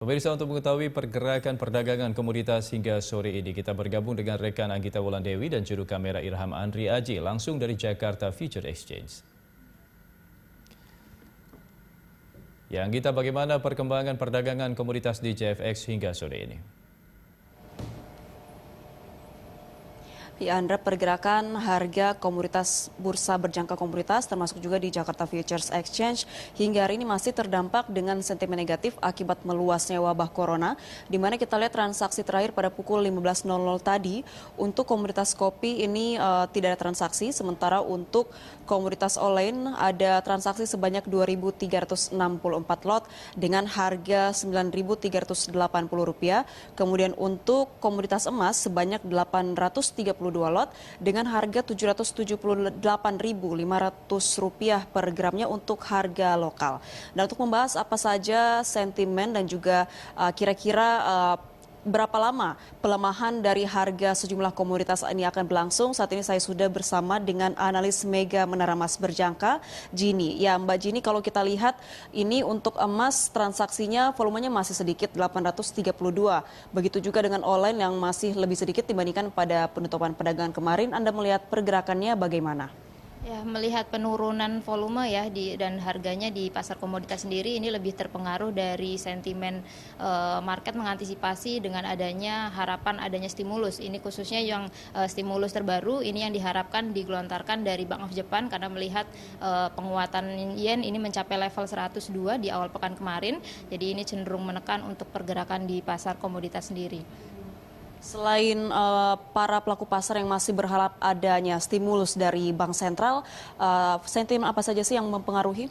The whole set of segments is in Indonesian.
Pemirsa, untuk mengetahui pergerakan perdagangan komoditas hingga sore ini, kita bergabung dengan rekan Anggita Wulandewi dan juru kamera Irham Andri Aji langsung dari Jakarta Future Exchange. Ya, Anggita, bagaimana perkembangan perdagangan komoditas di JFX hingga sore ini? Ya, Andra, pergerakan harga komoditas bursa berjangka komoditas termasuk juga di Jakarta Futures Exchange hingga hari ini masih terdampak dengan sentimen negatif akibat meluasnya wabah corona, di mana kita lihat transaksi terakhir pada pukul 15.00 tadi untuk komoditas kopi ini tidak ada transaksi, sementara untuk komoditas olain ada transaksi sebanyak 2.364 lot dengan harga Rp9.380. Kemudian untuk komoditas emas sebanyak 832 lot dengan harga Rp778.500 per gramnya untuk harga lokal. Dan untuk membahas apa saja sentimen dan juga kira-kira berapa lama pelemahan dari harga sejumlah komoditas ini akan berlangsung, saat ini saya sudah bersama dengan analis Mega Menara Emas Berjangka, Gini. Ya, Mbak Gini, kalau kita lihat ini untuk emas transaksinya volumenya masih sedikit, 832. Begitu juga dengan online yang masih lebih sedikit dibandingkan pada penutupan perdagangan kemarin. Anda melihat pergerakannya bagaimana? Ya, melihat penurunan volume ya dan harganya di pasar komoditas sendiri ini lebih terpengaruh dari sentimen market mengantisipasi dengan adanya harapan adanya stimulus. Ini khususnya yang stimulus terbaru ini yang diharapkan digelontarkan dari Bank of Japan karena melihat penguatan yen ini mencapai level 102 di awal pekan kemarin. Jadi ini cenderung menekan untuk pergerakan di pasar komoditas sendiri. Selain para pelaku pasar yang masih berharap adanya stimulus dari Bank Sentral, sentimen apa saja sih yang mempengaruhi?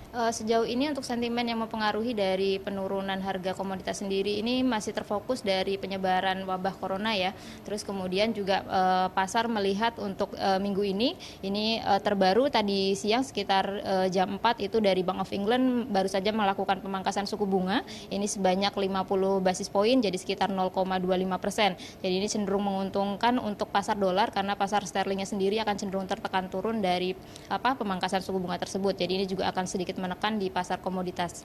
Sejauh ini untuk sentimen yang mempengaruhi dari penurunan harga komoditas sendiri ini masih terfokus dari penyebaran wabah corona ya. Terus kemudian juga pasar melihat untuk minggu ini terbaru tadi siang sekitar jam 4 itu dari Bank of England baru saja melakukan pemangkasan suku bunga. Ini sebanyak 50 basis poin jadi sekitar 0,25%. Jadi ini cenderung menguntungkan untuk pasar dolar karena pasar sterlingnya sendiri akan cenderung tertekan turun dari pemangkasan suku bunga tersebut. Jadi ini juga akan sedikit menekan di pasar komoditas.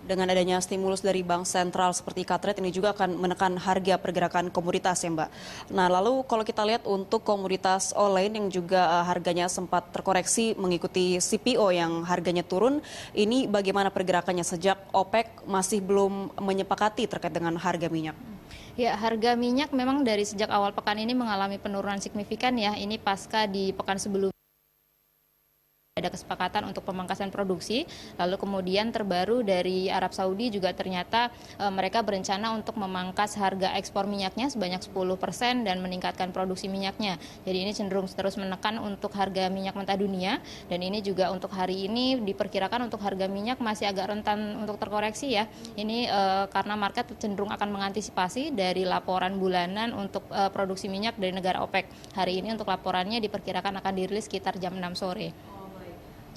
Dengan adanya stimulus dari Bank Sentral seperti Cut-Rate ini juga akan menekan harga pergerakan komoditas ya, Mbak. Nah, lalu kalau kita lihat untuk komoditas olain yang juga harganya sempat terkoreksi mengikuti CPO yang harganya turun, ini bagaimana pergerakannya sejak OPEC masih belum menyepakati terkait dengan harga minyak? Ya, harga minyak memang dari sejak awal pekan ini mengalami penurunan signifikan ya. Ini pasca di pekan sebelumnya ada kesepakatan untuk pemangkasan produksi, lalu kemudian terbaru dari Arab Saudi juga ternyata mereka berencana untuk memangkas harga ekspor minyaknya sebanyak 10% dan meningkatkan produksi minyaknya. Jadi ini cenderung terus menekan untuk harga minyak mentah dunia, dan ini juga untuk hari ini diperkirakan untuk harga minyak masih agak rentan untuk terkoreksi ya. Ini karena market cenderung akan mengantisipasi dari laporan bulanan untuk produksi minyak dari negara OPEC. Hari ini untuk laporannya diperkirakan akan dirilis sekitar jam 6 sore.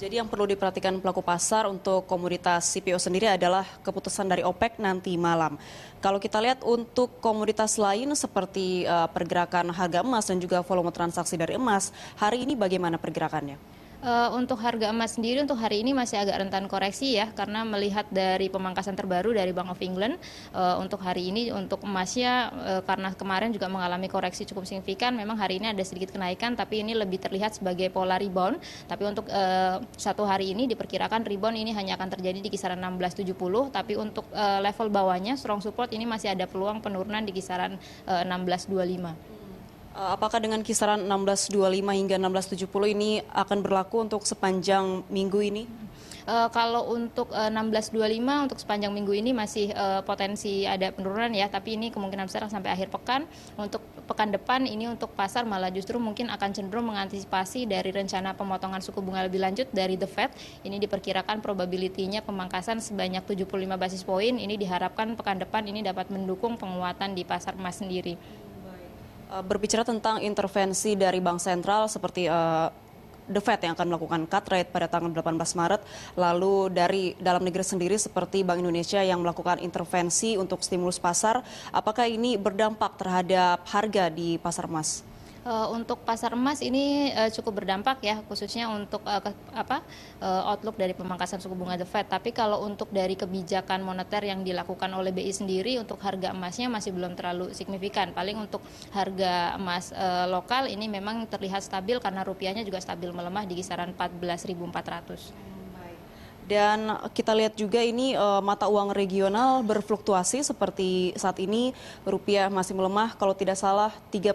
Jadi yang perlu diperhatikan pelaku pasar untuk komoditas CPO sendiri adalah keputusan dari OPEC nanti malam. Kalau kita lihat untuk komoditas lain seperti pergerakan harga emas dan juga volume transaksi dari emas, hari ini bagaimana pergerakannya? Untuk harga emas sendiri untuk hari ini masih agak rentan koreksi ya, karena melihat dari pemangkasan terbaru dari Bank of England untuk hari ini untuk emasnya karena kemarin juga mengalami koreksi cukup signifikan, memang hari ini ada sedikit kenaikan tapi ini lebih terlihat sebagai pola rebound. Tapi untuk satu hari ini diperkirakan rebound ini hanya akan terjadi di kisaran 1670, tapi untuk level bawahnya strong support ini masih ada peluang penurunan di kisaran 1625. Apakah dengan kisaran 1625 hingga 1670 ini akan berlaku untuk sepanjang minggu ini? Kalau untuk 1625 untuk sepanjang minggu ini masih potensi ada penurunan ya, tapi ini kemungkinan besar sampai akhir pekan. Untuk pekan depan ini untuk pasar malah justru mungkin akan cenderung mengantisipasi dari rencana pemotongan suku bunga lebih lanjut dari The Fed. Ini diperkirakan probability-nya pemangkasan sebanyak 75 basis poin. Ini diharapkan pekan depan ini dapat mendukung penguatan di pasar emas sendiri. Berbicara tentang intervensi dari Bank Sentral seperti The Fed yang akan melakukan cut rate pada tanggal 18 Maret, lalu dari dalam negeri sendiri seperti Bank Indonesia yang melakukan intervensi untuk stimulus pasar, apakah ini berdampak terhadap harga di pasar emas? Untuk pasar emas ini cukup berdampak ya, khususnya untuk outlook dari pemangkasan suku bunga The Fed. Tapi kalau untuk dari kebijakan moneter yang dilakukan oleh BI sendiri, untuk harga emasnya masih belum terlalu signifikan. Paling untuk harga emas lokal ini memang terlihat stabil karena rupiahnya juga stabil melemah di kisaran 14.400. Dan kita lihat juga ini mata uang regional berfluktuasi seperti saat ini rupiah masih melemah kalau tidak salah 37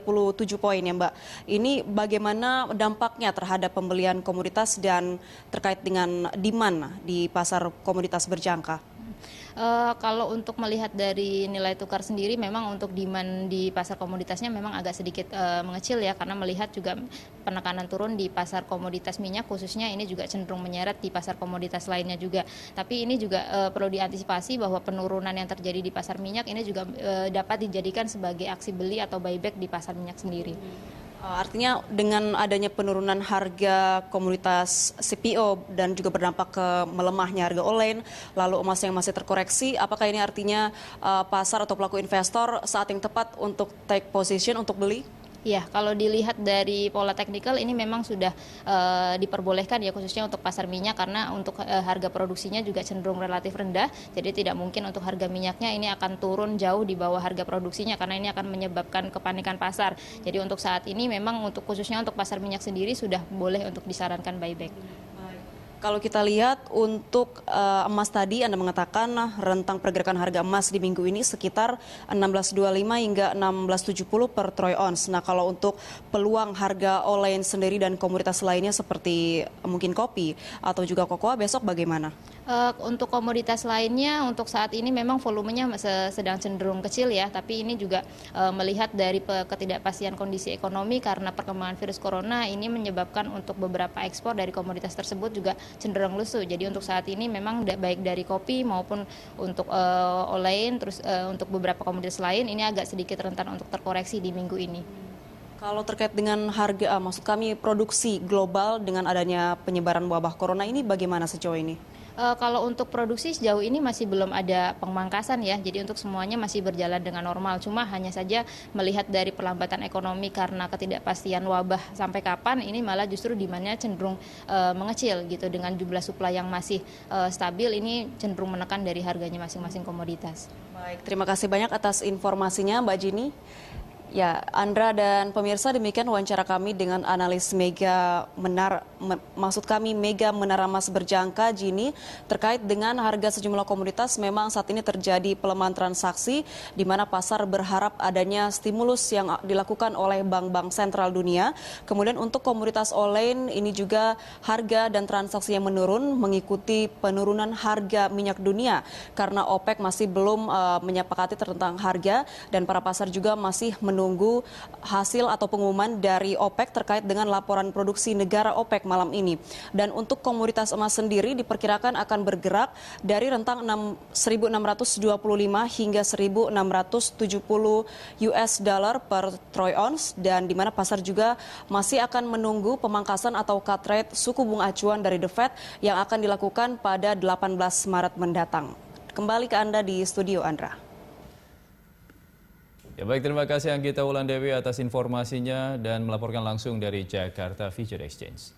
poin ya Mbak. Ini bagaimana dampaknya terhadap pembelian komoditas dan terkait dengan demand di pasar komoditas berjangka? Kalau untuk melihat dari nilai tukar sendiri, memang untuk demand di pasar komoditasnya memang agak sedikit mengecil ya, karena melihat juga penekanan turun di pasar komoditas minyak khususnya ini juga cenderung menyeret di pasar komoditas lainnya juga. Tapi ini juga perlu diantisipasi bahwa penurunan yang terjadi di pasar minyak ini juga dapat dijadikan sebagai aksi beli atau buyback di pasar minyak sendiri. Artinya dengan adanya penurunan harga komoditas CPO dan juga berdampak ke melemahnya harga online, lalu emas yang masih terkoreksi, apakah ini artinya pasar atau pelaku investor saat yang tepat untuk take position untuk beli? Ya, kalau dilihat dari pola teknikal ini memang sudah diperbolehkan ya, khususnya untuk pasar minyak, karena untuk harga produksinya juga cenderung relatif rendah, jadi tidak mungkin untuk harga minyaknya ini akan turun jauh di bawah harga produksinya karena ini akan menyebabkan kepanikan pasar. Jadi untuk saat ini memang khususnya untuk pasar minyak sendiri sudah boleh untuk disarankan buyback. Kalau kita lihat untuk emas tadi Anda mengatakan rentang pergerakan harga emas di minggu ini sekitar 1625 hingga 1670 per troy ounce. Nah, kalau untuk peluang harga online sendiri dan komoditas lainnya seperti mungkin kopi atau juga kokoa besok bagaimana? Untuk komoditas lainnya untuk saat ini memang volumenya sedang cenderung kecil ya, tapi ini juga melihat dari ketidakpastian kondisi ekonomi karena perkembangan virus corona ini menyebabkan untuk beberapa ekspor dari komoditas tersebut juga cenderung lesu. Jadi untuk saat ini memang baik dari kopi maupun untuk olain, terus untuk beberapa komoditas lain ini agak sedikit rentan untuk terkoreksi di minggu ini. Kalau terkait dengan harga, maksud kami produksi global dengan adanya penyebaran wabah corona ini bagaimana sejauh ini? Kalau untuk produksi sejauh ini masih belum ada pemangkasan ya, jadi untuk semuanya masih berjalan dengan normal. Cuma hanya saja melihat dari perlambatan ekonomi karena ketidakpastian wabah sampai kapan, ini malah justru demand-nya cenderung mengecil gitu. Dengan jumlah supply yang masih stabil, ini cenderung menekan dari harganya masing-masing komoditas. Baik, terima kasih banyak atas informasinya Mbak Jini. Ya, Andra dan pemirsa, demikian wawancara kami dengan analis Mega Menara Emas Berjangka Jini terkait dengan harga sejumlah komoditas. Memang saat ini terjadi pelemahan transaksi di mana pasar berharap adanya stimulus yang dilakukan oleh bank-bank sentral dunia. Kemudian untuk komoditas online ini juga harga dan transaksi yang menurun mengikuti penurunan harga minyak dunia karena OPEC masih belum menyepakati tentang harga dan para pasar juga masih menunggu hasil atau pengumuman dari OPEC terkait dengan laporan produksi negara OPEC malam ini. Dan untuk komoditas emas sendiri diperkirakan akan bergerak dari rentang 1.625 hingga 1.670 US dollar per troy ounce, dan di mana pasar juga masih akan menunggu pemangkasan atau cut rate suku bunga acuan dari The Fed yang akan dilakukan pada 18 Maret mendatang. Kembali ke Anda di studio, Andra. Ya baik, terima kasih Anggita Wulandewi atas informasinya dan melaporkan langsung dari Jakarta Future Exchange.